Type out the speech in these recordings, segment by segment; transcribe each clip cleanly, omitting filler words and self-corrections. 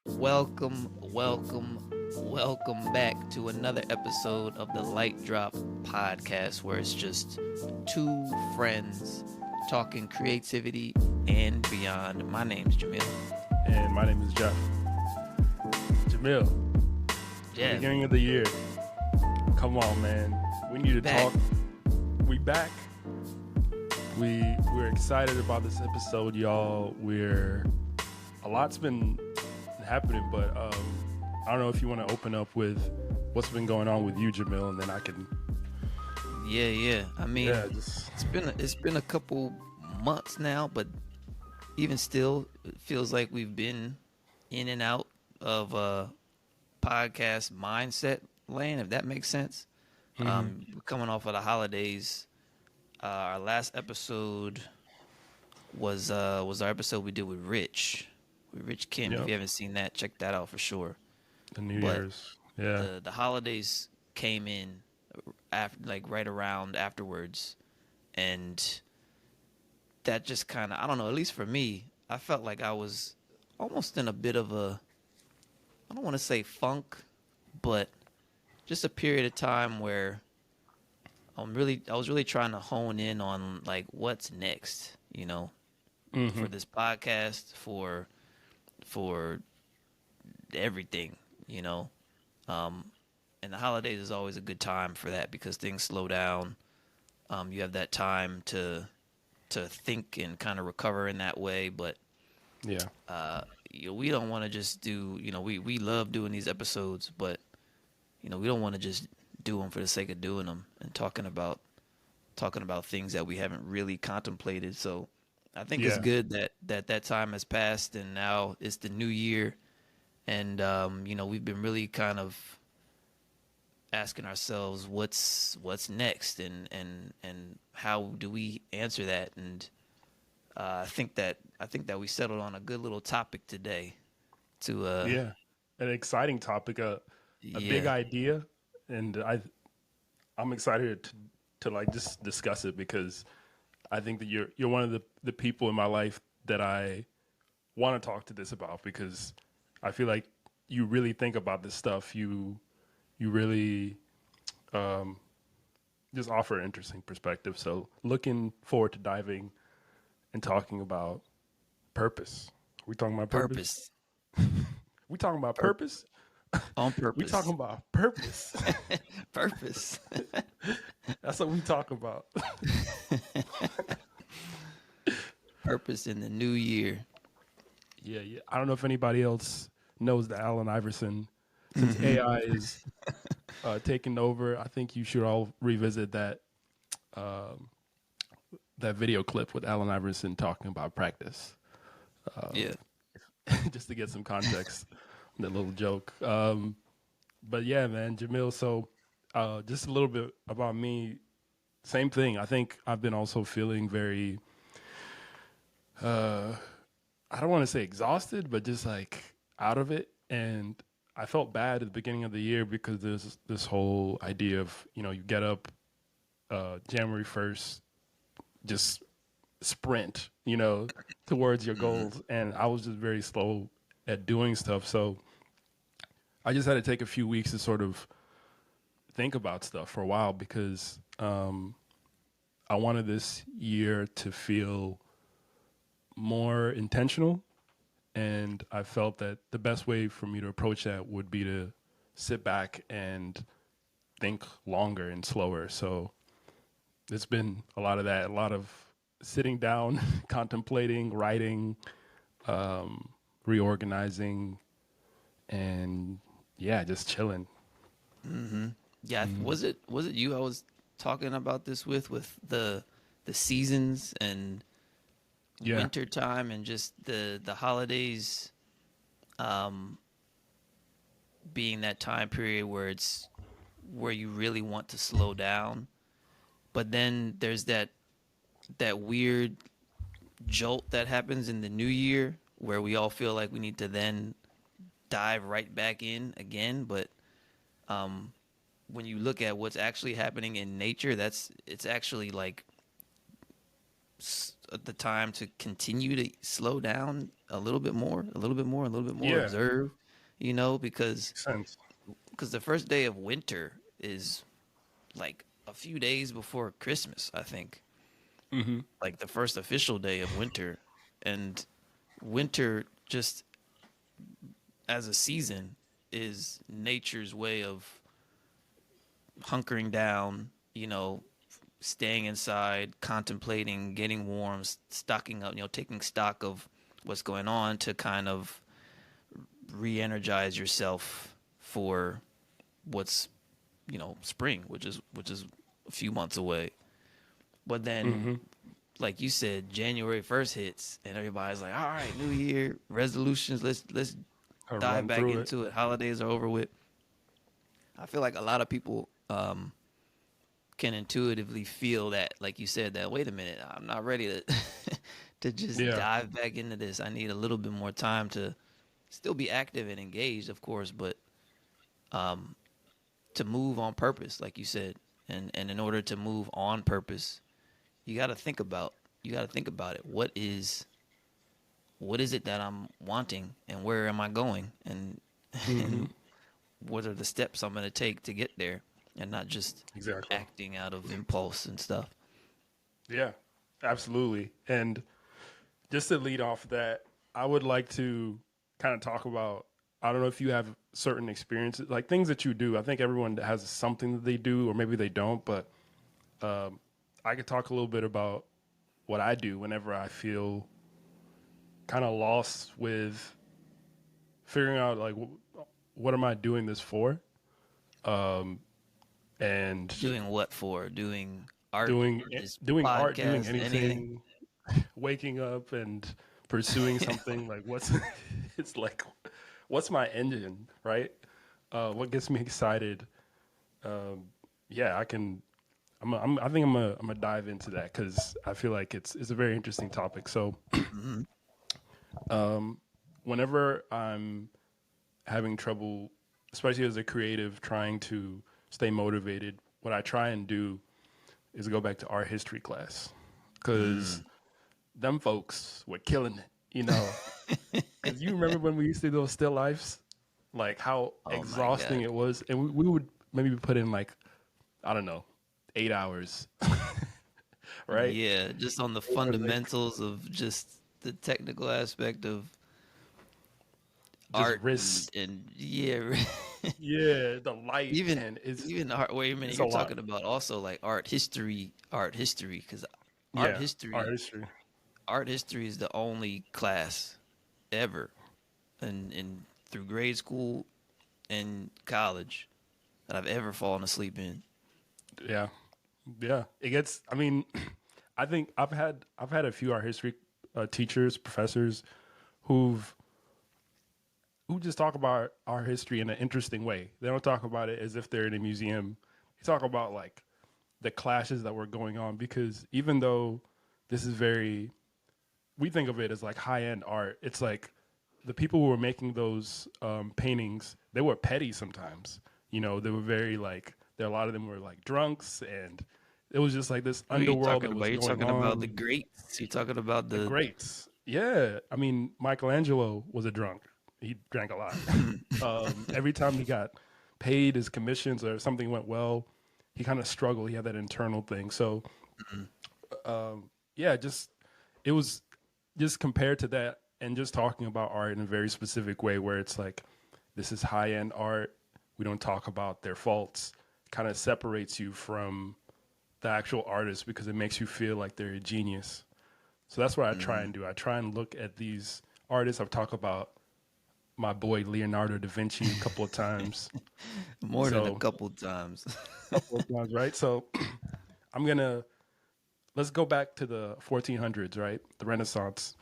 Welcome back to another episode of the Lightdrop podcast, where it's just two friends talking creativity and beyond. My name's Jamil. And my name is Jeff. Jamil, Jeff, beginning of the year. Come on, man. We need to back. talk. We back. We're excited about this episode, y'all. A lot's been happening, but I don't know if you want to open up with what's been going on with you, Jamil, and then I can. Yeah. I mean, Just it's been a couple months now, but even still, it feels like we've been in and out of podcast mindset land, if that makes sense. We're coming off of the holidays. Our last episode was our episode we did with Rich Kim. Yep. If you haven't seen that, check that out for sure. the New But Year's. Yeah. the holidays came in after, like right around afterwards, and that just kind of, I don't know, at least for me, I felt like I was almost in a bit of a, I don't want to say funk, but just a period of time where I was really trying to hone in on like what's next, for this podcast, for everything, and the holidays is always a good time for that because things slow down. You have that time to think and kind of recover in that way, but Yeah. we don't want to just do, we love doing these episodes, but we don't want to just do them for the sake of doing them and talking about things that we haven't really contemplated. So I think it's Yeah. good that time has passed, and now it's the new year, and we've been really kind of asking ourselves what's next, and how do we answer that. And I think that we settled on a good little topic today to Yeah. An exciting topic, a big yeah. idea, and I'm excited to like just discuss it because I think that you're one of the people in my life that I want to talk to this about because I feel like you really think about this stuff. You really just offer an interesting perspective. So looking forward to diving and talking about purpose. We talking about purpose? Purpose. We talking about purpose? On We purpose. talking about purpose. Purpose. That's what we talk about. Purpose in the new year. Yeah. I don't know if anybody else knows that Allen Iverson, since AI is taking over, I think you should all revisit that video clip with Allen Iverson talking about practice, Yeah. just to get some context. That little joke. But yeah, man, Jamil. So just a little bit about me. Same thing. I think I've been also feeling very. I don't want to say exhausted, but just like out of it. And I felt bad at the beginning of the year because there's this whole idea of, you get up January 1st, just sprint, towards your goals. And I was just very slow at doing stuff. So I just had to take a few weeks to sort of think about stuff for a while because I wanted this year to feel more intentional, and I felt that the best way for me to approach that would be to sit back and think longer and slower. So it's been a lot of that, a lot of sitting down, contemplating, writing, reorganizing, and just chilling. Yeah. Was it you I was talking about this with the seasons and Yeah. winter time and just the holidays being that time period where you really want to slow down, but then there's that weird jolt that happens in the new year where we all feel like we need to then dive right back in again. But when you look at what's actually happening in nature, it's actually like the time to continue to slow down a little bit more, a little bit more, a little bit more, Yeah, observe, because makes sense. the first day of winter is like a few days before Christmas, I think. Mm-hmm. Like the first official day of winter. And winter, just as a season, is nature's way of hunkering down, staying inside, contemplating, getting warm, stocking up, taking stock of what's going on to kind of re-energize yourself for what's, spring, which is a few months away. But then, Mm-hmm. like you said, January 1st hits and everybody's like, all right, new year, resolutions, let's I dive run back through it. into it. Holidays are over with. I feel like a lot of people can intuitively feel that, like you said, that wait a minute, I'm not ready to to just Yeah. dive back into this. I need a little bit more time to still be active and engaged, of course, but to move on purpose, like you said. And in order to move on purpose, you got to think about it. What is it that I'm wanting, and where am I going, and Mm-hmm. and what are the steps I'm going to take to get there, and not just Exactly. acting out of impulse and stuff. Yeah, absolutely. And just to lead off that, I would like to kind of talk about. I don't know if you have certain experiences, like things that you do. I think everyone has something that they do, or maybe they don't. But I could talk a little bit about what I do whenever I feel kind of lost with figuring out like what am I doing this for, and Doing what for? Doing art, doing this doing art, doing podcast, anything? anything, waking up and pursuing something like what's it's like what's my engine, right? What gets me excited? Yeah, I can. I think I'm gonna dive into that because I feel like it's a very interesting topic. So, Hmm. whenever I'm having trouble, especially as a creative, trying to stay motivated, what I try and do is go back to art history class because Mm. them folks were killing it, you know. Because you remember when we used to do those still lifes, like how Oh my exhausting God. it was, and we would maybe put in like I don't know 8 hours, right? Yeah, just on the Over like fundamentals of just the technical aspect of just art wrists, and yeah, yeah, the light, even and even art. Wait a minute, it's a you're lot. talking about also like art history, because art Yeah, art history, history. art history is the only class ever, and through grade school and college that I've ever fallen asleep in. Yeah, yeah. It gets. I mean, I think I've had a few art history teachers, professors who've who just talk about our history in an interesting way. They don't talk about it as if they're in a museum. They talk about like the clashes that were going on because even though this is very we think of it as like high end art, it's like the people who were making those paintings, they were petty sometimes. You know, they were very like there a lot of them were like drunks and it was just like this Who are you underworld talking that about? was You're going talking about the on. greats. You're talking about The the greats. Yeah. I mean, Michelangelo was a drunk. He drank a lot. Every time he got paid his commissions or something went well, he kind of struggled. He had that internal thing. So, yeah, just it was just compared to that and just talking about art in a very specific way where it's like this is high end art. We don't talk about their faults. Kind of separates you from the actual artist because it makes you feel like they're a genius. So that's what I try and do. I try and look at these artists. I've talked about my boy Leonardo da Vinci a couple of times. more than a So couple times. a couple of times, right? So I'm gonna let's go back to the 1400s, right? The Renaissance,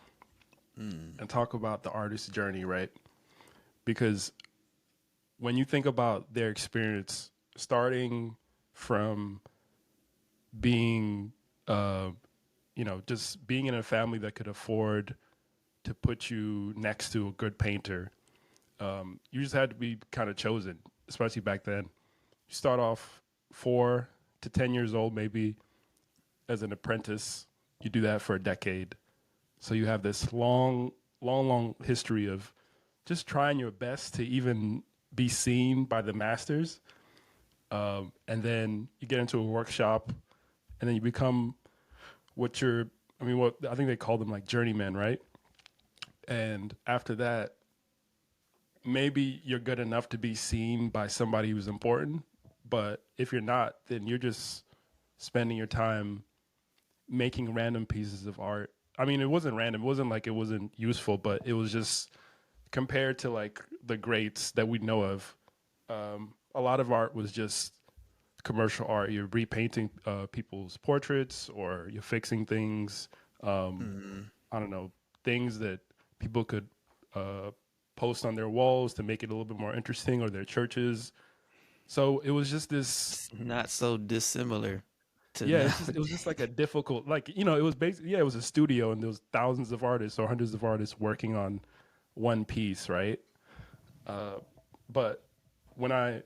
and talk about the artist's journey, right? Because when you think about their experience, starting from being, uh, just being in a family that could afford to put you next to a good painter, you just had to be kind of chosen, especially back then. You start off 4 to 10 years old, maybe as an apprentice, You do that for a decade. So you have this long history of just trying your best to even be seen by the masters. And then you get into a workshop, and then you become what you're, I mean, what I think they call them like journeymen, right? And after that, maybe you're good enough to be seen by somebody who's important. But if you're not, then you're just spending your time making random pieces of art. I mean, it wasn't random. It wasn't like it wasn't useful, but it was just compared to like the greats that we know of. A lot of art was just commercial art. You're repainting people's portraits, or you're fixing things. Mm. I don't know, things that people could uh, post on their walls to make it a little bit more interesting, or their churches. So it was just this. It's not so dissimilar to Yeah, now. it was just like a difficult, like, it was basically, yeah, it was a studio, and there was thousands of artists or hundreds of artists working on one piece, right? Uh, but when I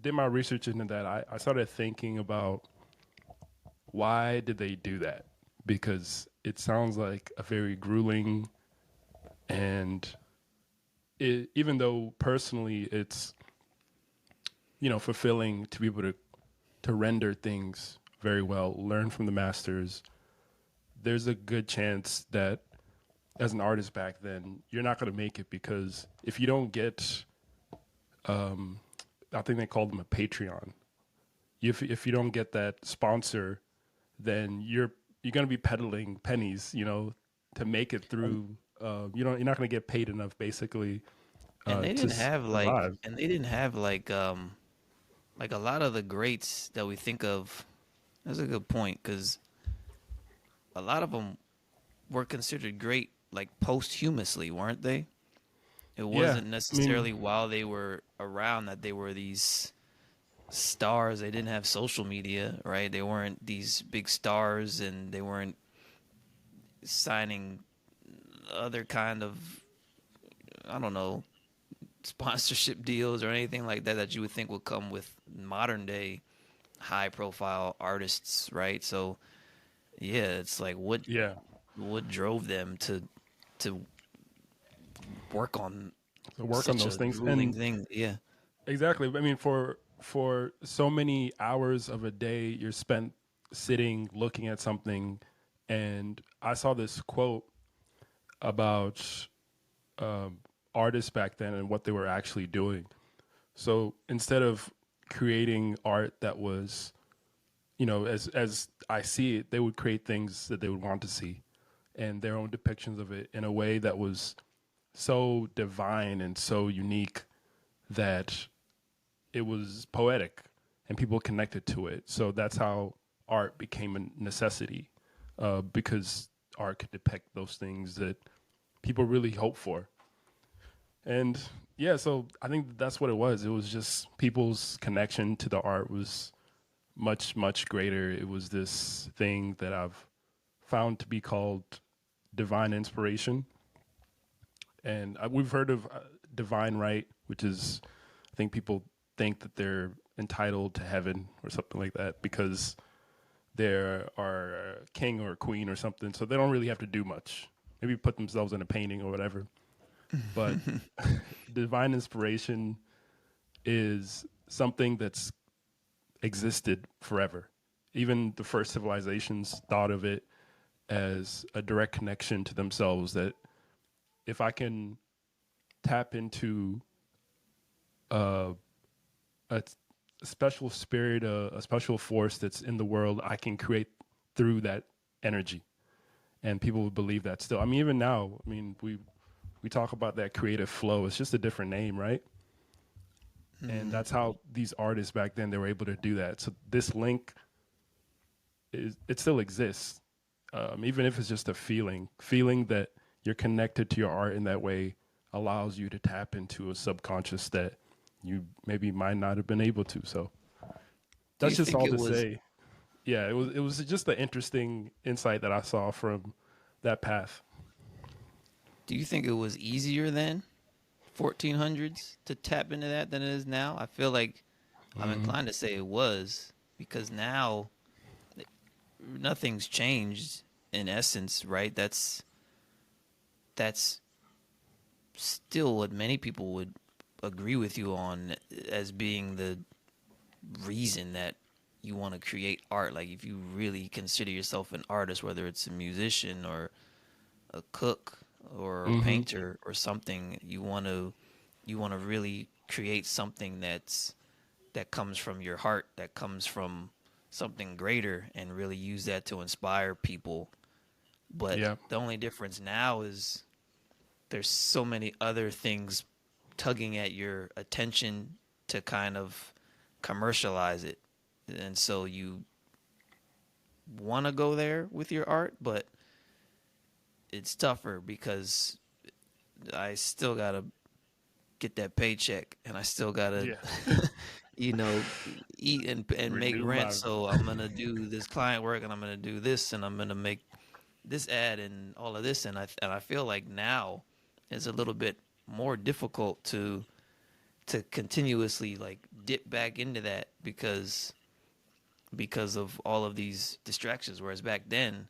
did my research into that, I started thinking about why did they do that? Because it sounds like a very grueling, and even though personally it's, fulfilling to be able to render things very well, learn from the masters, there's a good chance that as an artist back then, you're not going to make it, because if you don't get, I think they called them a Patreon. If you don't get that sponsor, then you're going to be peddling pennies, to make it through. You're not going to get paid enough, basically, And they to didn't have survive. like a lot of the greats that we think of. That's a good point, because a lot of them were considered great like posthumously, weren't they? It Yeah, wasn't I mean, necessarily while they were around that they were these stars. They didn't have social media, right? They weren't these big stars, and they weren't signing other kind of, I don't know, sponsorship deals or anything like that that you would think would come with modern day high profile artists, right? So yeah, it's like yeah, what drove them to work on to work on such those a things, grueling and thing. Yeah. exactly. I mean, for so many hours of a day, you're spent sitting looking at something, and I saw this quote about um, artists back then and what they were actually doing. So instead of creating art that was, as I see it, they would create things that they would want to see, and their own depictions of it in a way that was so divine and so unique that it was poetic and people connected to it. So that's how art became a necessity, because art could depict those things that people really hope for. And yeah, so I think that's what it was. It was just people's connection to the art was much, much greater. It was this thing that I've found to be called divine inspiration. And we've heard of divine right, which is, I think people think that they're entitled to heaven or something like that because they're a king or a queen or something. So they don't really have to do much. Maybe put themselves in a painting or whatever. But divine inspiration is something that's existed forever. Even the first civilizations thought of it as a direct connection to themselves, that if I can tap into uh, a, a special spirit, a special force that's in the world, I can create through that energy. And people would believe that still. I mean, even now, I mean, we talk about that creative flow. It's just a different name, right? And Mm. that's how these artists back then, they were able to do that. So this link it still exists, even if it's just a feeling that you're connected to your art in that way allows you to tap into a subconscious that you maybe might not have been able to. So Do that's you just think all it to was say. Yeah, it was just an interesting insight that I saw from that path. do you think it was easier then, 1400s, to tap into that than it is now? I feel like I'm Mm, inclined to say it was, because now nothing's changed. in essence, right? That's still what many people would agree with you on as being the reason that you want to create art. Like if you really consider yourself an artist, whether it's a musician or a cook or a Hmm. painter or something, you want to really create something that comes from your heart, that comes from something greater, and really use that to inspire people. But Yeah. the only difference now is there's so many other things tugging at your attention to kind of commercialize it. And so you want to go there with your art, but it's tougher because I still got to get that paycheck and I still got to, Yeah. you know, eat and make Renew rent. my. So I'm going to do this client work and I'm going to do this and I'm going to make this ad and all of this. And I feel like now it's a little bit more difficult to continuously like dip back into that because of all of these distractions. Whereas back then,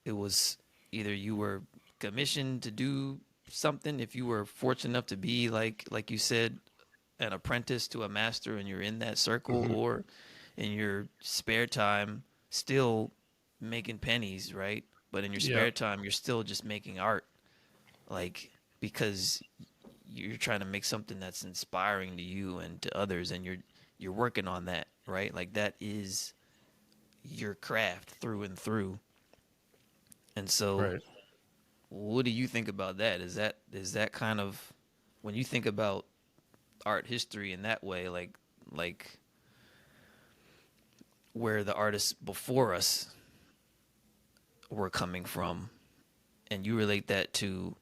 it was either you were commissioned to do something if you were fortunate enough to be like you said an apprentice to a master and you're in that circle, Hmm. or in your spare time still making pennies, right? But in your Yeah. spare time you're still just making art, like because you're trying to make something that's inspiring to you and to others, and you're working on that, right? Like that is your craft through and through. And so Right. what do you think about that? Is that kind of, when you think about art history in that way, like where the artists before us were coming from, and you relate that to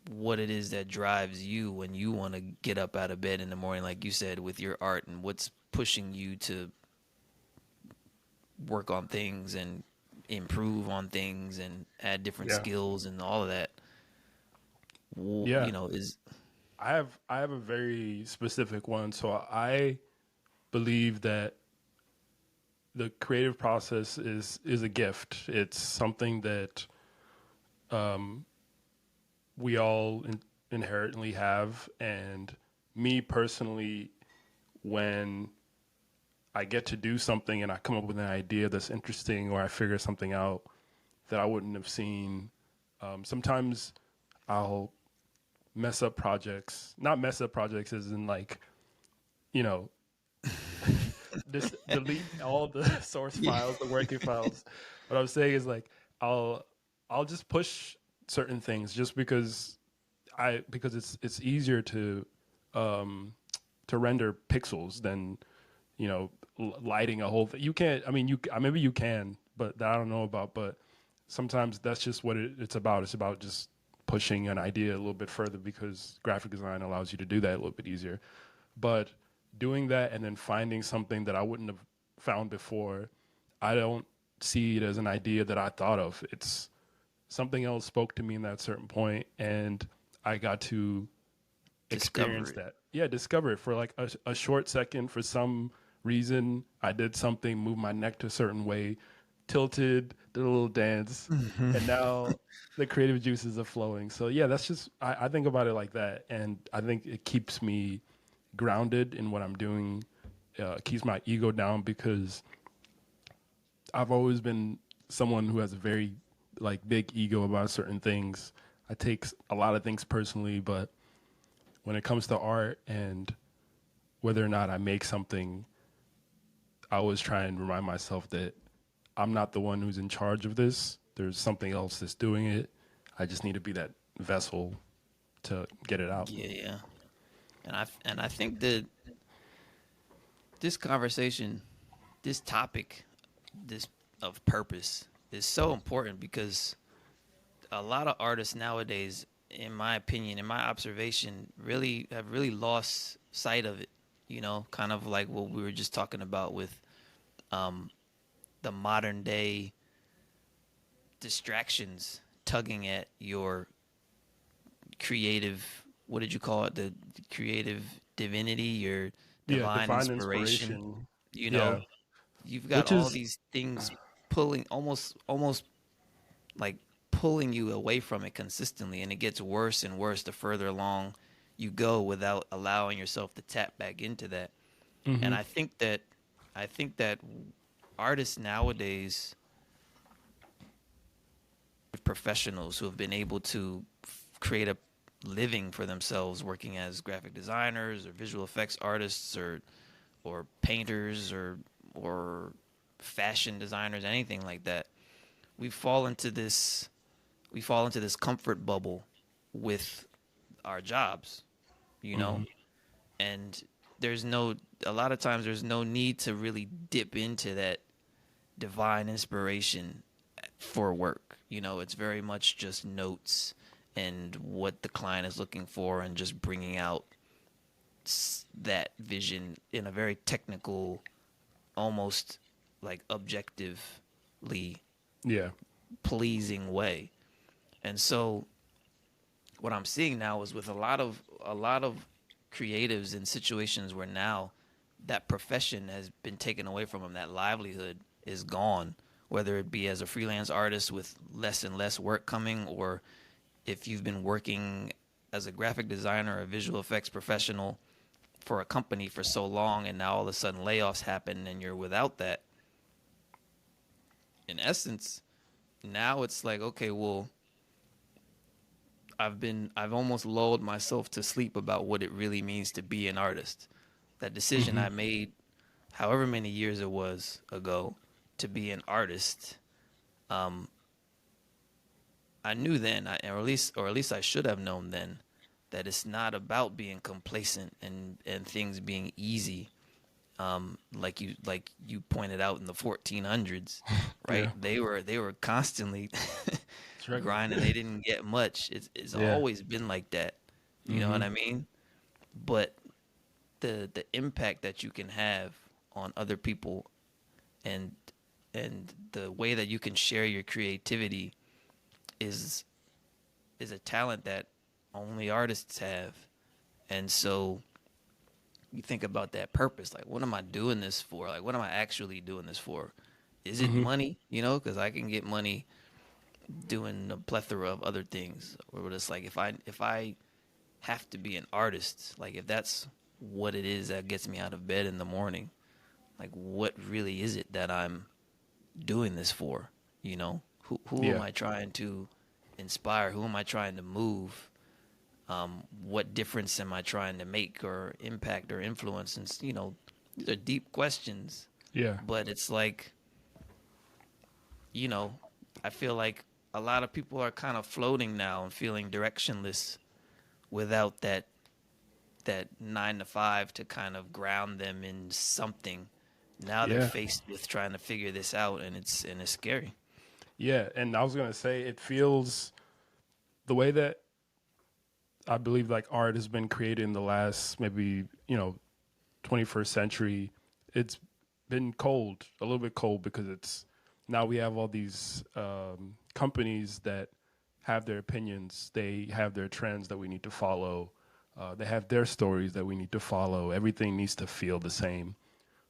what it is that drives you when you want to get up out of bed in the morning, like you said, with your art, and what's pushing you to work on things and improve on things and add different Yeah. skills and all of that. Yeah. Is I have a very specific one. So I believe that the creative process is a gift. It's something that we all inherently have. And me personally, when I get to do something and I come up with an idea that's interesting, or I figure something out that I wouldn't have seen, sometimes I'll mess up projects. Not mess up projects as in like, you know, this delete all the source yeah. files, the working files. What I'm saying is like I'll I'll just push certain things just because it's easier um to render pixels than lighting a whole thing. You can't. I mean, maybe you can, but that I don't know about. But sometimes that's just what it's about. It's about just pushing an idea a little bit further because graphic design allows you to do that a little bit easier. But doing that and then finding something that I wouldn't have found before, I don't see it as an idea that I thought of. It's something else spoke to me in that certain point, and I got to Discover experience it. that. Yeah, discover it for like a short second. For some reason, I did something, moved my neck to a certain way, tilted, did a little dance, and now the creative juices are flowing. So yeah, that's just I think about it like that, and I think it keeps me grounded in what I'm doing. Keeps my ego down because I've always been someone who has a very like big ego about certain things. I take a lot of things personally, but when it comes to art and whether or not I make something, I always try and remind myself that I'm not the one who's in charge of this. There's something else that's doing it. I just need to be that vessel to get it out. Yeah, yeah. And I think that this conversation, this topic, this of purpose is so important because a lot of artists nowadays, in my opinion, in my observation, really have really lost sight of it. Kind of like what we were just talking about with um, the modern day distractions tugging at your creative, what did you call it? The creative divinity, your Yeah, divine divine inspiration. inspiration. You know, Yeah, you've got which all is these things. pulling almost like pulling you away from it consistently, and it gets worse and worse the further along you go without allowing yourself to tap back into that. And Mm-hmm. I think that artists nowadays, professionals who have been able to create a living for themselves working as graphic designers or visual effects artists or painters or fashion designers, anything like that. We fall into this we fall into this comfort bubble with our jobs, you Mm-hmm. know? And there's no a lot of times there's no need to really dip into that divine inspiration for work. It's very much just notes and what the client is looking for and just bringing out that vision in a very technical, almost like objectively Yeah. pleasing way. And so what I'm seeing now is with a lot of creatives in situations where now that profession has been taken away from them, that livelihood is gone, whether it be as a freelance artist with less and less work coming, or if you've been working as a graphic designer or a visual effects professional for a company for so long and now all of a sudden layoffs happen and you're without that. In essence, now it's like, okay, well, I've almost lulled myself to sleep about what it really means to be an artist. That decision Mm-hmm. I made however many years it was ago to be an artist, um, I knew then, or at least I should have known then, that it's not about being complacent and things being easy. Like you pointed out in the 1400s, right? Yeah. They were constantly Struggling. grinding. They didn't get much. It's Yeah. always been like that. You know Mm-hmm. what I mean? But the impact that you can have on other people and the way that you can share your creativity is is a talent that only artists have. And so you think about that purpose, like what am I doing this for? Like what am I actually doing this for? Is it Mm-hmm. money? Because I can get money doing a plethora of other things. Or it's like if I have to be an artist, like if that's what it is that gets me out of bed in the morning, like what really is it that I'm doing this for? Who am Yeah. I trying to inspire? Who am I trying to move? What difference am I trying to make or impact or influence? And these are deep questions, Yeah. but it's like, you know, I feel like a lot of people are kind of floating now and feeling directionless without that 9 to 5 to kind of ground them in something. Now they're Yeah. faced with trying to figure this out, and it's scary. Yeah. And I was gonna say it feels the way that I believe like art has been created in the last maybe, 21st century. It's been cold, a little bit cold because it's now we have all these companies that have their opinions, they have their trends that we need to follow, they have their stories that we need to follow. Everything needs to feel the same.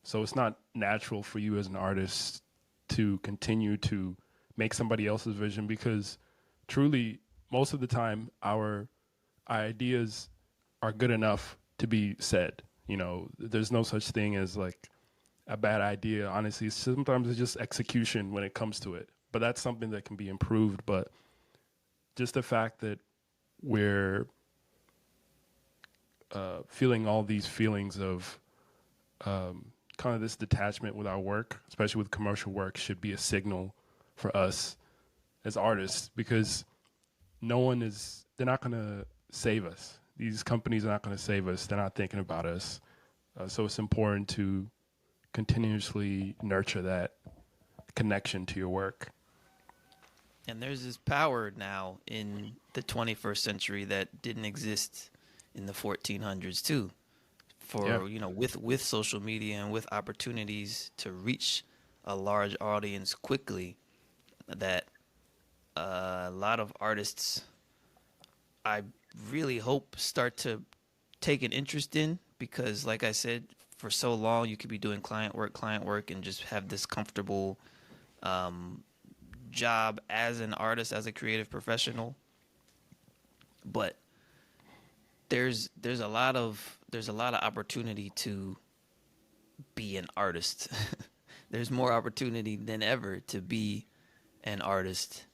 So it's not natural for you as an artist to continue to make somebody else's vision because truly, most of the time, our ideas are good enough to be said. There's no such thing as like a bad idea. Honestly, sometimes it's just execution when it comes to it. But that's something that can be improved. But just the fact that we're feeling all these feelings of kind of this detachment with our work, especially with commercial work, should be a signal for us as artists because they're not going to save us. These companies are not going to save us. They're not thinking about us. So it's important to continuously nurture that connection to your work. And there's this power now in the 21st century that didn't exist in the 1400s too. Yeah. For with social media and with opportunities to reach a large audience quickly, that a lot of artists, I really hope, start to take an interest in, because like I said, for so long you could be doing client work, and just have this comfortable um, job as an artist, as a creative professional, but there's a lot of opportunity to be an artist. There's more opportunity than ever to be an artist.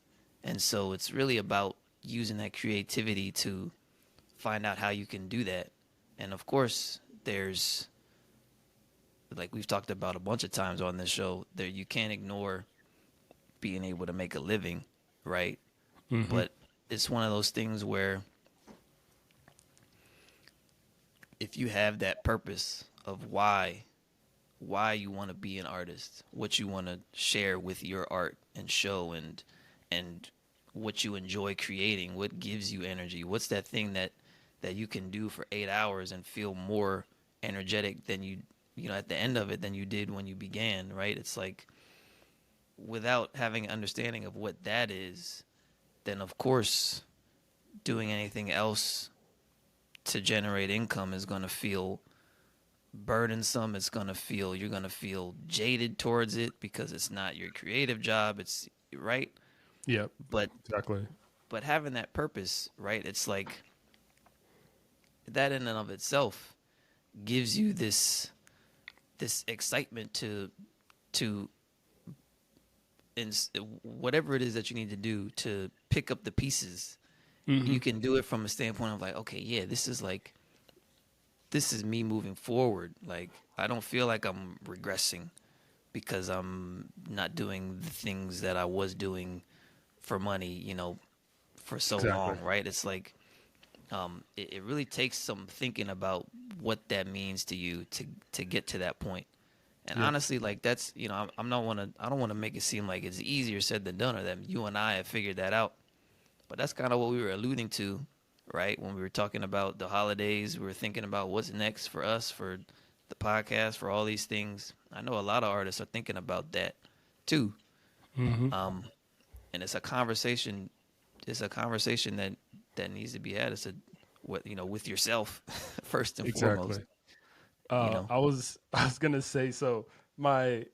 And so it's really about using that creativity to find out how you can do that. And of course, there's, like we've talked about a bunch of times on this show, there you can't ignore being able to make a living, right? Mm-hmm. But it's one of those things where if you have that purpose of why you want to be an artist, what you want to share with your art and show, and what you enjoy creating, what gives you energy, what's that thing that you can do for 8 hours and feel more energetic than you know at the end of it than you did when you began, right? It's like without having an understanding of what that is, then of course doing anything else to generate income is going to feel burdensome. It's going to feel, you're going to feel jaded towards it because it's not your creative job. It's right. Yep. But, Exactly. but having that purpose, right? It's like that in and of itself gives you this excitement to in whatever it is that you need to do to pick up the pieces. Mm-hmm. You can do it from a standpoint of like, okay, yeah, this is me moving forward. Like I don't feel like I'm regressing because I'm not doing the things that I was doing for money, for so Exactly. long, right? It's like it really takes some thinking about what that means to you to get to that point. And Yep. honestly, like that's I don't want to make it seem like it's easier said than done or that you and I have figured that out. But that's kind of what we were alluding to, right? When we were talking about the holidays, we were thinking about what's next for us, for the podcast, for all these things. I know a lot of artists are thinking about that too. Mm-hmm. Um, and it's a conversation. It's a conversation that needs to be had. It's a what with yourself first and foremost. Exactly. You know. I was gonna say, so my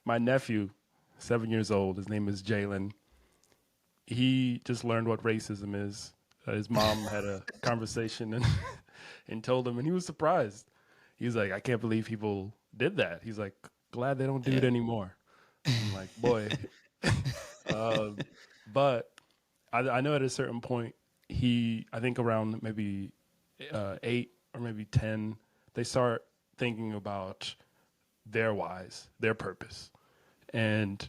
nephew, 7 years old, his name is Jalen. He just learned what racism is. His mom had a conversation and and told him, and he was surprised. He's like, I can't believe people did that. He's like, glad they don't do it Yeah. anymore. I'm like, boy. um, but I know at a certain point, I think around maybe 8 or maybe 10, they start thinking about their whys, their purpose. And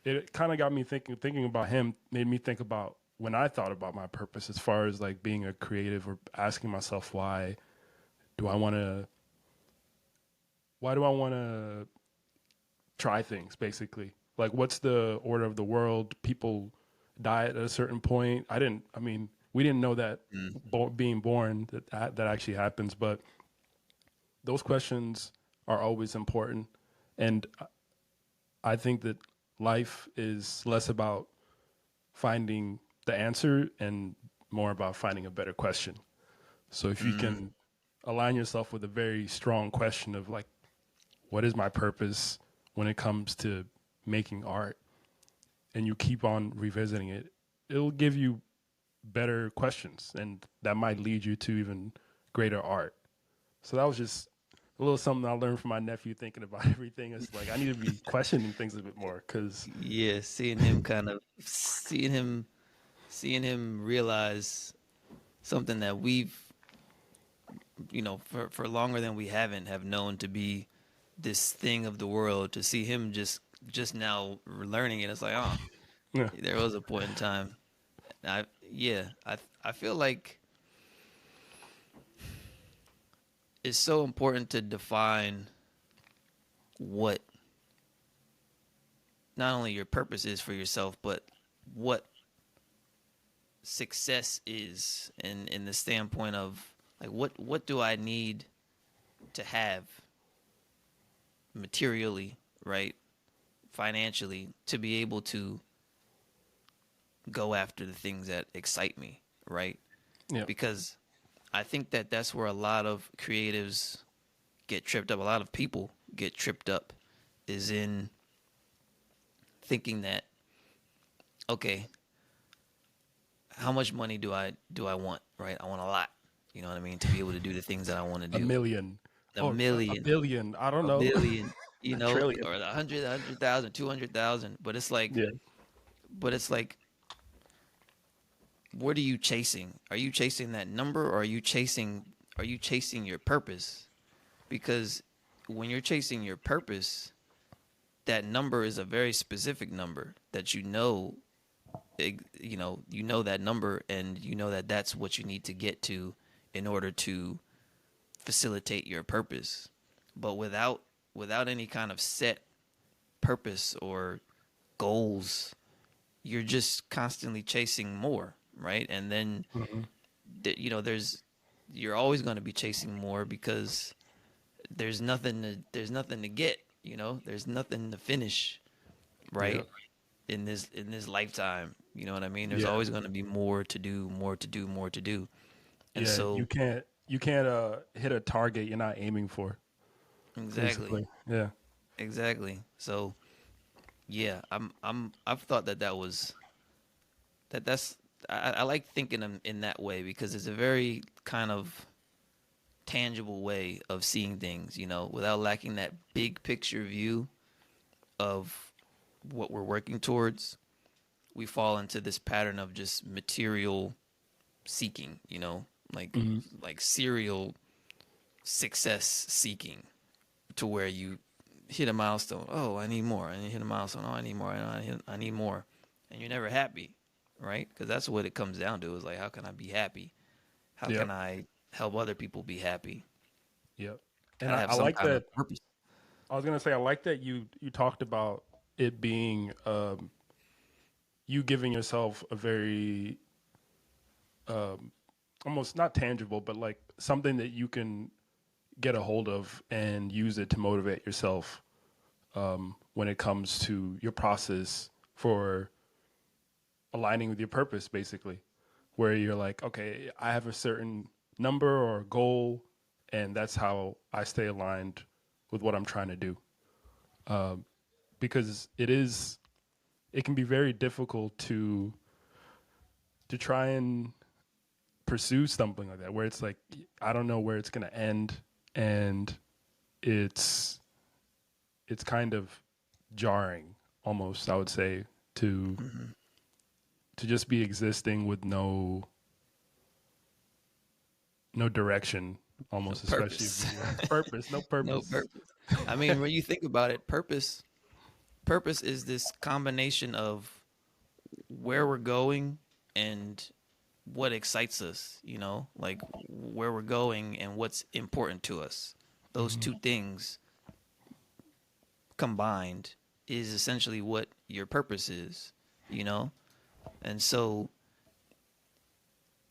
it kind of got me thinking about him, made me think about when I thought about my purpose as far as like being a creative or asking myself do I want to why do I want to try things basically? Like what's the order of the world? People die at a certain point. I mean, we didn't know that Mm. being born that actually happens, but those questions are always important. And I think that life is less about finding the answer and more about finding a better question. So if you Mm. can align yourself with a very strong question of like, what is my purpose when it comes to making art, and you keep on revisiting it, it'll give you better questions, and that might lead you to even greater art. So that was just a little something I learned from my nephew thinking about everything. It's like I need to be questioning things a bit more because, Yeah, seeing him realize something that we've for longer than we haven't have known to be this thing of the world, to see him just now learning it. It's like, oh, yeah, there was a point in time. I feel like it's so important to define what not only your purpose is for yourself, but what success is in the standpoint of like what do I need to have materially, right? Financially to be able to go after the things that excite me, right? yeah, Because I think that that's where a lot of creatives get tripped up. A lot of people get tripped up is in thinking that, okay, how much money do I want, right? I want a lot. You know what I mean? To be able to do the things that I want to A do. million A or a million, billion. I don't a know. billion, A trillion. or 100,000, 200,000. Yeah. But it's like, what are you chasing? Are you chasing that number, or are you chasing your purpose? Because when you're chasing your purpose, that number is a very specific number that you know that number, and you know that that's what you need to get to in order to facilitate your purpose. But without any kind of set purpose or goals, you're just constantly chasing more, right? And then Hmm. there's you're always going to be chasing more because there's nothing to get, there's nothing to finish, Yeah. right? In this lifetime, you know what I mean? There's Yeah. always going to be more to do, more to do, more to do. And Yeah. so You can't hit a target you're not aiming for, exactly, basically. Yeah. exactly. So yeah, I've thought that was that's I like thinking in that way because it's a very kind of tangible way of seeing things, without lacking that big picture view of what we're working towards. We fall into this pattern of just material seeking, like Hmm. like serial success seeking, to where you hit a milestone. Oh, I need more. And you hit a milestone. Oh, I need more. I need more. And you're never happy, right? Because that's what it comes down to. Is like, how can I be happy? How Yep. can I help other people be happy? Yep. And Gotta I, have I some like kind of that. purpose. I was gonna say I like that you talked about it being you giving yourself a very um, almost not tangible, but like something that you can get a hold of and use it to motivate yourself when it comes to your process for aligning with your purpose, basically, where you're like, okay, I have a certain number or goal, and that's how I stay aligned with what I'm trying to do. Because it can be very difficult to try and pursue something like that, where it's like I don't know where it's gonna end, and it's it's kind of jarring, almost I would say, to Hmm. to just be existing with no direction, No almost, especially if purpose. you purpose, no No purpose. purpose. I mean, when you think about it, purpose is this combination of where we're going and what excites us, like where we're going and what's important to us. Those Hmm. two things combined is essentially what your purpose is, you know? And so,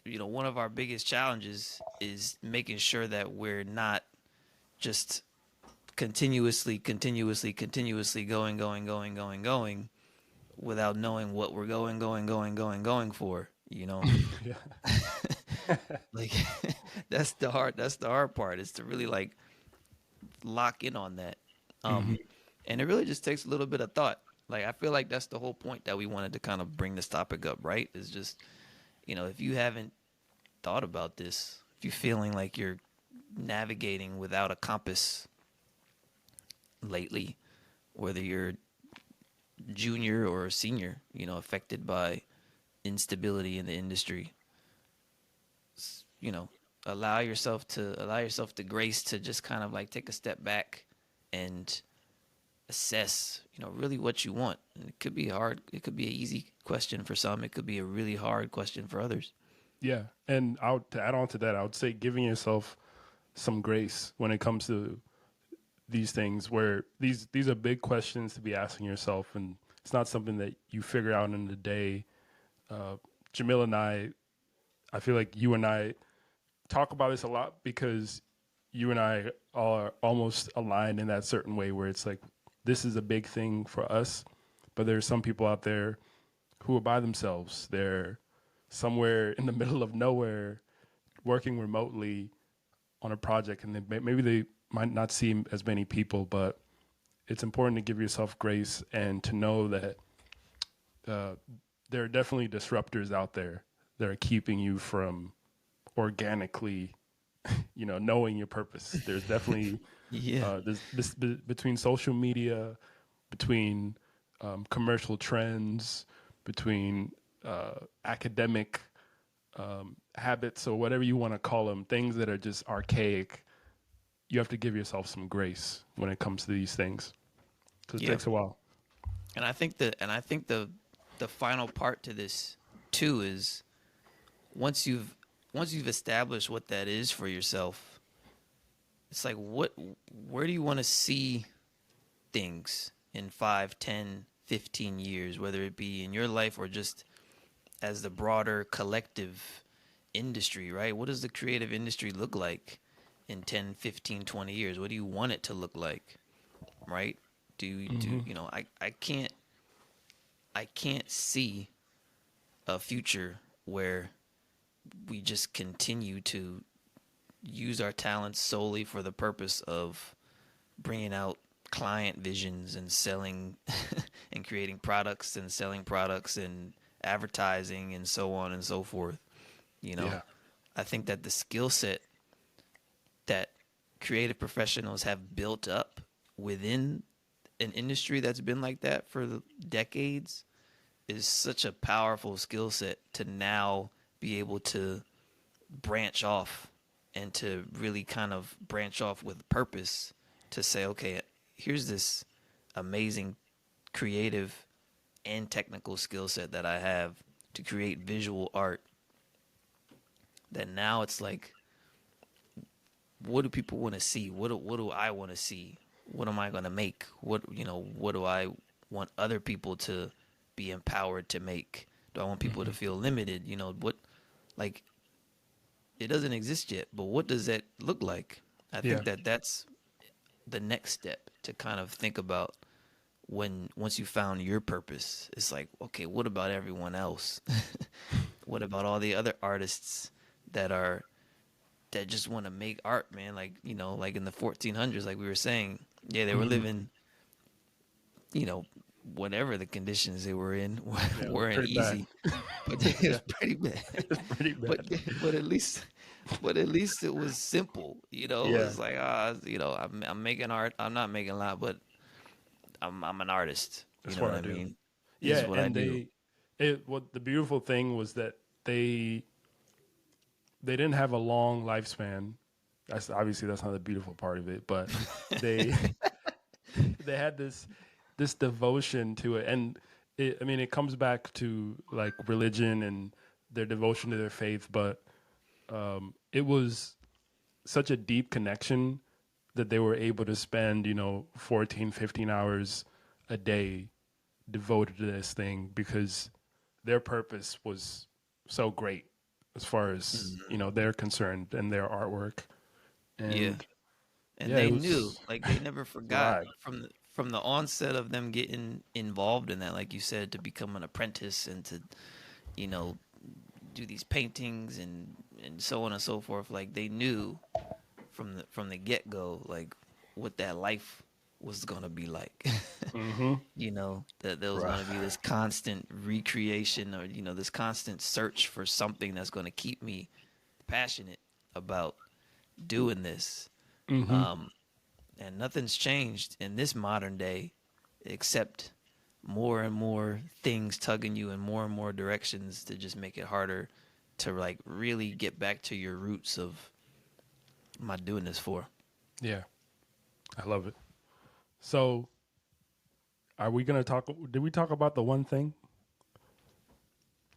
one of our biggest challenges is making sure that we're not just continuously going without knowing what we're going for. Yeah. Like that's the hard part, is to really like lock in on that. Hmm. Um and it really just takes a little bit of thought. Like, I feel like that's the whole point that we wanted to kind of bring this topic up, right? Is just, if you haven't thought about this, if you're feeling like you're navigating without a compass lately, whether you're junior or senior, affected by instability in the industry, you know, allow yourself the grace to just kind of like take a step back and assess, really what you want. And it could be hard. It could be an easy question for some. It could be a really hard question for others. Yeah, and to add on to that, I would say giving yourself some grace when it comes to these things, where these are big questions to be asking yourself, and it's not something that you figure out in a day. Uh, Jamil and I feel like you and I talk about this a lot because you and I are almost aligned in that certain way, where it's like this is a big thing for us, but there's some people out there who are by themselves. They're somewhere in the middle of nowhere, working remotely on a project, and maybe they might not see as many people, but it's important to give yourself grace and to know that uh, there are definitely disruptors out there that are keeping you from organically, knowing your purpose. There's definitely Yeah. between social media, between commercial trends, between academic habits or whatever you want to call them, things that are just archaic. You have to give yourself some grace when it comes to these things because it Yeah. takes a while. And I think the final part to this too is once you've once you've established what that is for yourself, it's like where do you want to see things in 5, 10, 15 years, whether it be in your life or just as the broader collective industry, right? What does the creative industry look like in 10, 15, 20 years? What do you want it to look like, right? Mm-hmm. I can't see a future where we just continue to use our talents solely for the purpose of bringing out client visions and selling and creating products and selling products and advertising and so on and so forth. You know, Yeah. I think that the skill set that creative professionals have built up within an industry that's been like that for decades is such a powerful skill set to now be able to branch off and to really kind of branch off with purpose to say, okay, here's this amazing creative and technical skill set that I have to create visual art that now it's like, what do people want to see? What do I want to see? What am I going to make? What do I want other people to be empowered to make? Do I want people Mm-hmm. to feel limited? Like it doesn't exist yet, but what does that look like? I Yeah. think that that's the next step to kind of think about when once you found your purpose. It's like, okay, what about everyone else? What about all the other artists that are that just want to make art, man? Like, like in the 1400s, like we were saying, yeah, they were Mm-hmm. living, you know, whatever the conditions they were in Yeah. It was weren't pretty bad. easy, but it was Yeah. pretty bad. It's pretty but bad. but at least it was simple. It Yeah. was like, I'm making art. I'm not making a lot, but I'm an artist. You That's know what what I I do. mean? This is Yeah. what I And do. what the beautiful thing was that they they didn't have a long lifespan. That's not the beautiful part of it, but they they had this devotion to it, and I mean, it comes back to like religion and their devotion to their faith, but it was such a deep connection that they were able to spend 14, 15 hours a day devoted to this thing because their purpose was so great as far as Mhm. they're concerned and their artwork. Yeah, And and yeah, it they knew, was like they never forgot vibe. from the onset of them getting involved in that, like you said, to become an apprentice and to you know do these paintings and so on and so forth. Like they knew from the get go, like what that life was gonna be like. Mm-hmm. That there was Right. gonna be this constant recreation or this constant search for something that's gonna keep me passionate about doing this. Mm-hmm. Um, and nothing's changed in this modern day except more and more things tugging you in more and more directions to just make it harder to like really get back to your roots of am I doing this for? Yeah, I love it. So, are we gonna talk? Did we talk about the one thing?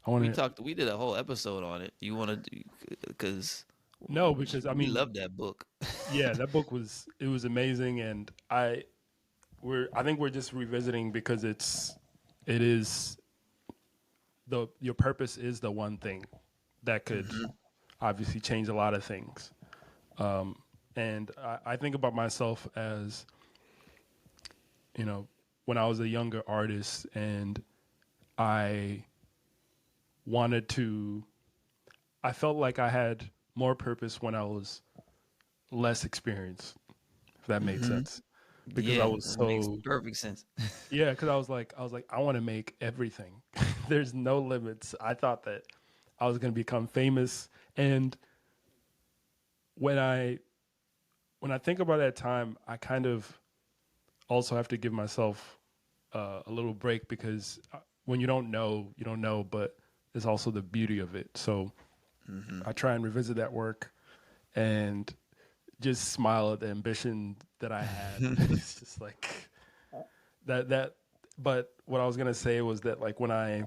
I want We to talked. We did a whole episode on it. You want to, because know because I we mean, love that book. yeah, that book was amazing, and I think we're just revisiting because it is the your purpose is the one thing that could Hmm. obviously change a lot of things. And I think about myself as when I was a younger artist and I wanted to I felt like I had more purpose when I was less experienced, if that made Hmm. sense. because I Yeah, was that makes so perfect sense. yeah, because I was like, I want to make everything. There's no limits. I thought that I was going to become famous, and when I when I think about that time, I kind of also have to give myself a little break because when you don't know, you don't know, but it's also the beauty of it. So Hmm. I try and revisit that work and just smile at the ambition that I had. It's just like that. But what I was gonna say was that like when I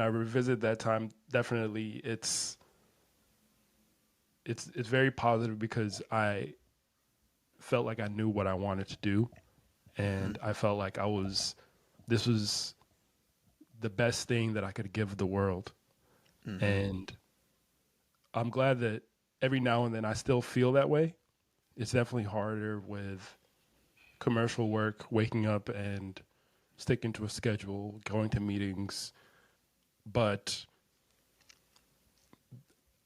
revisit that time, definitely it's very positive because I felt like I knew what I wanted to do, Hmm. and I felt like this was the best thing that I could give the world. Hmm. And I'm glad that every now and then I still feel that way. It's definitely harder with commercial work, waking up and sticking to a schedule, going to meetings. But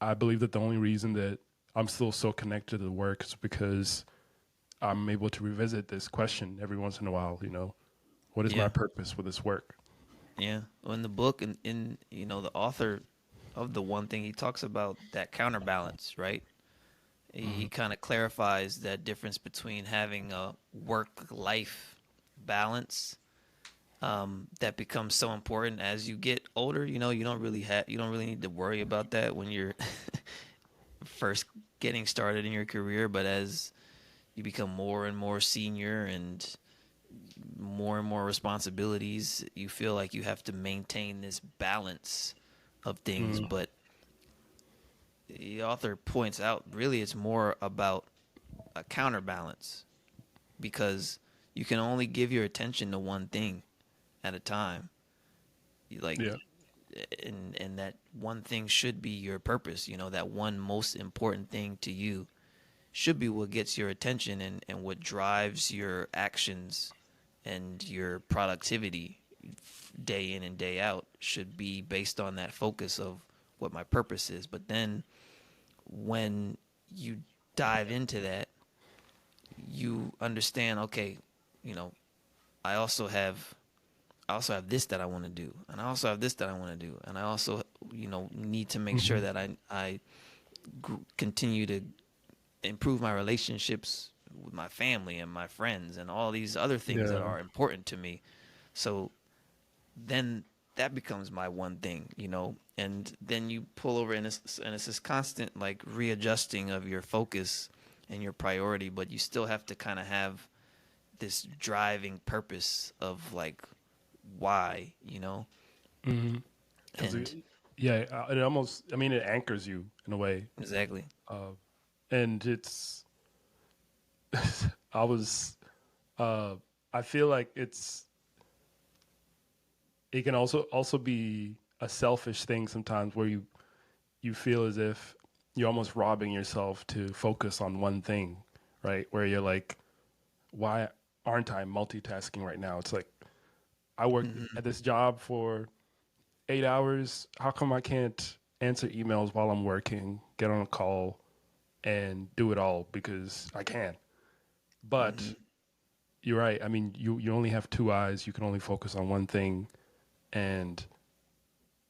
I believe that the only reason that I'm still so connected to the work is because I'm able to revisit this question every once in a while, what is my Yeah, purpose with this work? yeah. Well, in the book, in the author of the one thing, he talks about that counterbalance, right? He Mm-hmm. kind of clarifies that difference between having a work-life balance that becomes so important as you get older. You don't really need to worry about that when you're first getting started in your career, but as you become more and more senior and more responsibilities, you feel like you have to maintain this balance of things. Mm-hmm. But the author points out really it's more about a counterbalance because you can only give your attention to one thing at a time. Like, Yeah. and that one thing should be your purpose. That one most important thing to you should be what gets your attention and what drives your actions and your productivity day in and day out should be based on that focus of what my purpose is. But then when you dive into that, you understand, okay, you know, I also have this that I want to do, and I also have this that I want to do, and I also need to make Mm-hmm. sure that I continue to improve my relationships with my family and my friends and all these other things that Yeah. are important to me. So then that becomes my one thing. And then you pull over and it's this constant like readjusting of your focus and your priority, but you still have to kind of have this driving purpose of like why. Mm-hmm. Because And yeah, it almost, I mean, it anchors you in a way. exactly. Uh, and I was, uh, I feel like it can also be a selfish thing sometimes where you feel as if you're almost robbing yourself to focus on one thing, right? Where you're like, why aren't I multitasking right now? It's like I work Hmm. at this job for 8 hours. How come I can't answer emails while I'm working, get on a call, and do it all because I can? But Hmm. you're right. I mean, you only have two eyes. You can only focus on one thing, and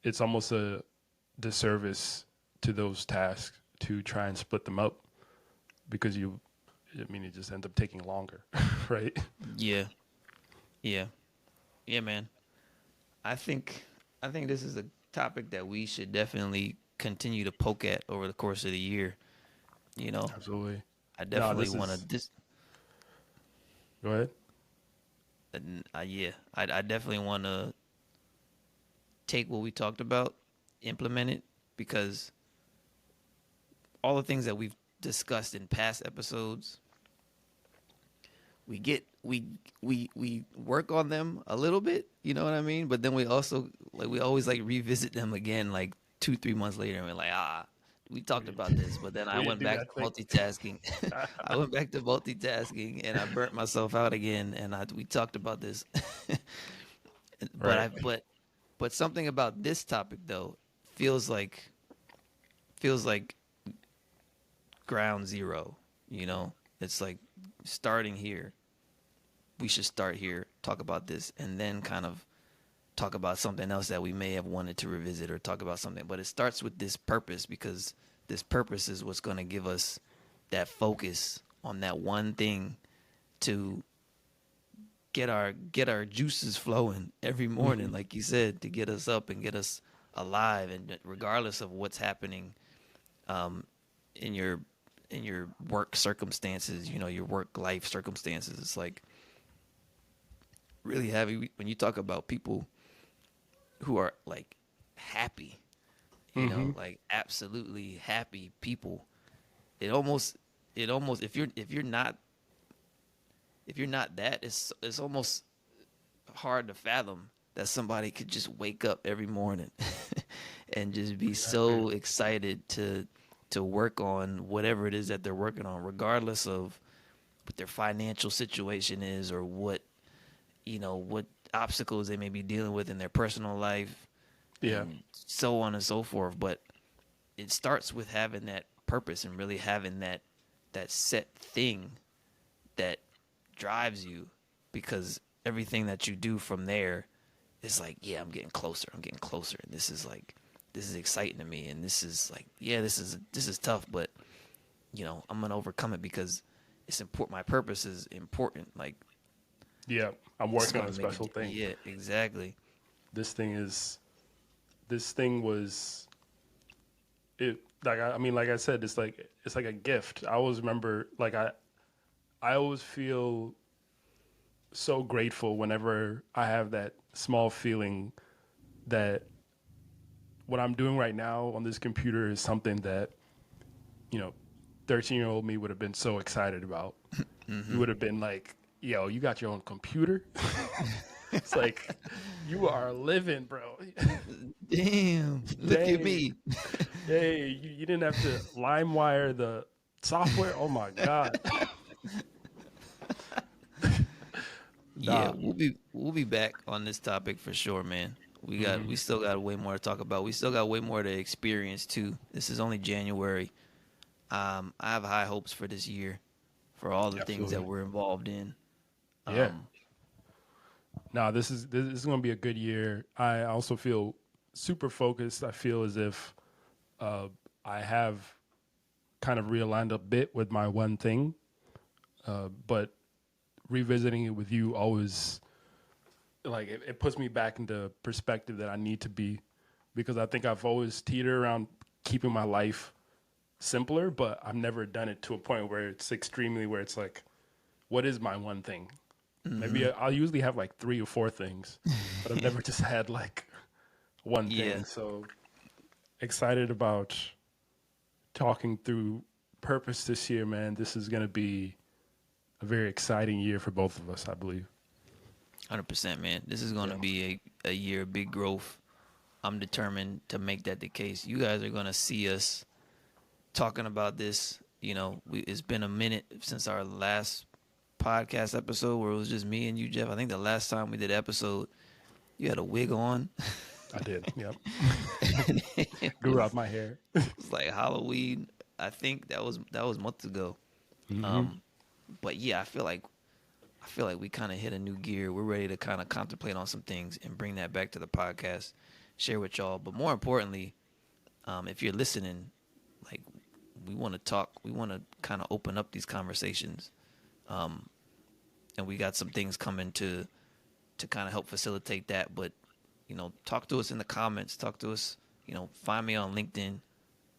it's almost a disservice to those tasks to try and split them up because I mean, it just ends up taking longer, right? Yeah. Yeah. Yeah, man. I think I think this is a topic that we should definitely continue to poke at over the course of the year. You know, Absolutely. I No, definitely this want to is. dis. Go ahead. Yeah, I definitely want to take what we talked about, implement it, because all the things that we've discussed in past episodes, we get we work on them a little bit, you know what I mean? But then we also like we always like revisit them again like 2-3 months later and we're like, we talked about this, but then I We didn't went do back that to thing. multitasking. I went back to multitasking and I burnt myself out again and we talked about this. but Right. I but something about this topic though feels like feels like ground zero, you know? It's like starting here, we should start here, talk about this, and then kind of talk about something else that we may have wanted to revisit or talk about something. But it starts with this purpose, because this purpose is what's going to give us that focus on that one thing to get our juices flowing every morning, like you said, to get us up and get us alive. And regardless of what's happening in your work circumstances, you know, your work life circumstances, it's like really heavy when you talk about people who are like happy, you know, like absolutely happy people. It almost if you're not that, it's almost hard to fathom that somebody could just wake up every morning and just be so excited to work on whatever it is that they're working on, regardless of what their financial situation is or what, you know, what obstacles they may be dealing with in their personal life, and so on and so forth. But it starts with having that purpose and really having that set thing that drives you, because everything that you do from there is like, yeah, I'm getting closer, and this is exciting to me, and this is like, yeah, this is tough, but you know, I'm gonna overcome it because it's important. My purpose is important. Like, yeah, I'm working on a special thing. Yeah, exactly. This thing was it. Like, I mean, like I said, it's like a gift. I always remember, like, I always feel so grateful whenever I have that small feeling that what I'm doing right now on this computer is something that, you know, 13-year-old me would have been so excited about. You would have been like, yo, you got your own computer? It's like, you are living, bro. Damn, look at me. Hey, you didn't have to LimeWire the software? Oh my God. Yeah, we'll be back on this topic for sure, man. We still got way more to talk about. We still got way more to experience too. This is only January. I have high hopes for this year, for all the things that we're involved in. Yeah. No, this is going to be a good year. I also feel super focused. I feel as if I have kind of realigned a bit with my one thing, but revisiting it with you always, like, it puts me back into perspective that I need to be, because I think I've always teetered around keeping my life simpler, but I've never done it to a point where it's extremely, where it's like, what is my one thing? Maybe I'll usually have like 3 or 4 things, but I've never just had like one thing. So excited about talking through purpose this year, man. This is going to be a very exciting year for both of us, I believe. 100%, man. This is going to be a year of big growth. I'm determined to make that the case. You guys are going to see us talking about this. You know, it's been a minute since our last podcast episode where it was just me and you, Jeff. I think the last time we did an episode, you had a wig on. I did, yep. Grew out my hair. It's like Halloween. I think that was months ago. But yeah, I feel like we kind of hit a new gear. We're ready to kind of contemplate on some things and bring that back to the podcast, share with y'all. But more importantly, if you're listening, like, we want to talk. We want to kind of open up these conversations. And we got some things coming to kind of help facilitate that. But, you know, talk to us in the comments. Talk to us, you know, find me on LinkedIn,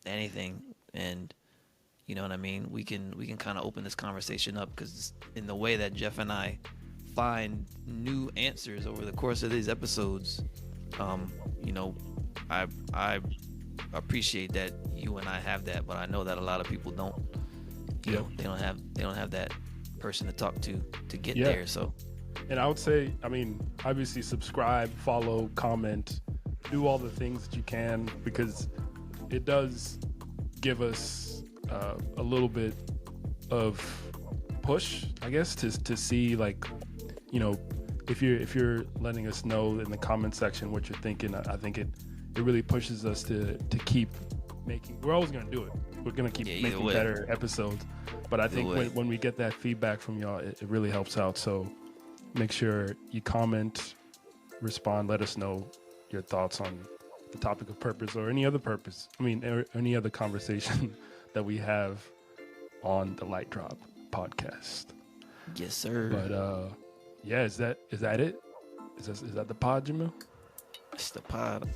anything. And, you know what I mean? We can kind of open this conversation up, because in the way that Jeff and I find new answers over the course of these episodes, you know, I appreciate that you and I have that, but I know that a lot of people don't. You know, they don't have that person to talk to get there. So, and I would say, I mean, obviously subscribe, follow, comment, do all the things that you can, because it does give us a little bit of push, I guess, to see, like, you know, if you're letting us know in the comment section what you're thinking. I think it really pushes us to keep making. We're always going to do it. we're gonna keep Yeah, either making way. better episodes. But I Either think way. when we get that feedback from y'all, it really helps out. So make sure you comment, respond, let us know your thoughts on the topic of purpose or any other purpose. I mean, any other conversation that we have on the Lightdrop podcast. Yes, sir. But yeah, is that it? Is that the pod, Jamil? It's the pod.